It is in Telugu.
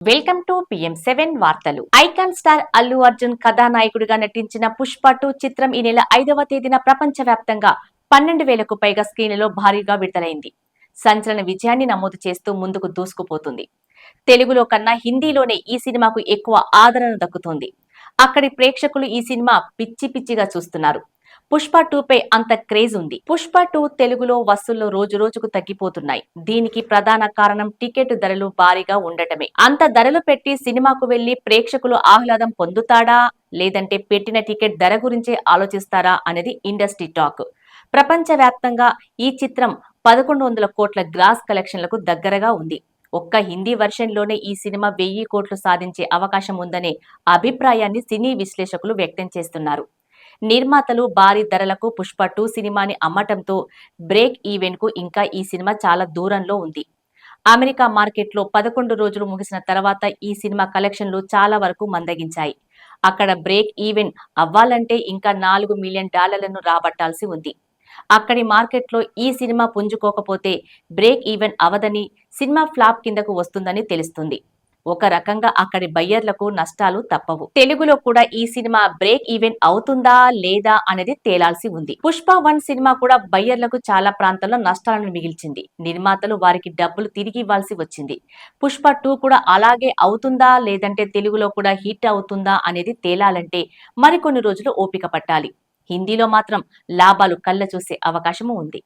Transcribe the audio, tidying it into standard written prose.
వెల్కమ్ టు PM7 వార్తలు. ఐకాన్ స్టార్ అల్లు అర్జున్ కథానాయకుడిగా నటించిన పుష్ప 2 చిత్రం ఈ నెల 5వ తేదీన ప్రపంచవ్యాప్తంగా 12,000కు పైగా స్క్రీన్లలో భారీగా విడుదలైంది. సంచలన విజయాన్ని నమోదు చేస్తూ ముందుకు దూసుకుపోతుంది. తెలుగులో కన్నా హిందీలోనే ఈ సినిమాకు ఎక్కువ ఆదరణ దక్కుతోంది. అక్కడి ప్రేక్షకులు ఈ సినిమా పిచ్చి పిచ్చిగా చూస్తున్నారు. పుష్ప 2 పై అంత క్రేజ్ ఉంది. పుష్ప 2 తెలుగులో వసూళ్లు రోజు రోజుకు తగ్గిపోతున్నాయి. దీనికి ప్రధాన కారణం టికెట్ ధరలు భారీగా ఉండటమే. అంత ధరలు పెట్టి సినిమాకు వెళ్లి ప్రేక్షకులు ఆహ్లాదం పొందుతాడా లేదంటే పెట్టిన టికెట్ ధర గురించే ఆలోచిస్తారా అనేది ఇండస్ట్రీ టాక్. ప్రపంచవ్యాప్తంగా ఈ చిత్రం 1100 కోట్ల గ్రాస్ కలెక్షన్లకు దగ్గరగా ఉంది. ఒక్క హిందీ వెర్షన్ లోనే ఈ సినిమా 1000 కోట్లు సాధించే అవకాశం ఉందనే అభిప్రాయాన్ని సినీ విశ్లేషకులు వ్యక్తం చేస్తున్నారు. నిర్మాతలు భారీ ధరలకు పుష్ప 2 సినిమాని అమ్మటంతో బ్రేక్ ఈవెన్ కు ఇంకా ఈ సినిమా చాలా దూరంలో ఉంది. అమెరికా మార్కెట్లో 11 రోజులు ముగిసిన తర్వాత ఈ సినిమా కలెక్షన్లు చాలా వరకు మందగించాయి. అక్కడ బ్రేక్ ఈవెన్ అవ్వాలంటే ఇంకా $4 మిలియన్ రాబట్టాల్సి ఉంది. అక్కడి మార్కెట్లో ఈ సినిమా పుంజుకోకపోతే బ్రేక్ ఈవెన్ అవదని, సినిమా ఫ్లాప్ కిందకు వస్తుందని తెలుస్తుంది. ఒక రకంగా అక్కడి బయ్యర్లకు నష్టాలు తప్పవు. తెలుగులో కూడా ఈ సినిమా బ్రేక్ ఈవెన్ అవుతుందా లేదా అనేది తేలాల్సి ఉంది. పుష్ప 1 సినిమా కూడా బయ్యర్లకు చాలా ప్రాంతాల్లో నష్టాలను మిగిల్చింది. నిర్మాతలు వారికి డబ్బులు తిరిగి ఇవ్వాల్సి వచ్చింది. పుష్ప 2 కూడా అలాగే అవుతుందా లేదంటే తెలుగులో కూడా హిట్ అవుతుందా అనేది తేలాలంటే మరికొన్ని రోజులు ఓపిక పట్టాలి. హిందీలో మాత్రం లాభాలు కళ్ళ చూసే అవకాశము ఉంది.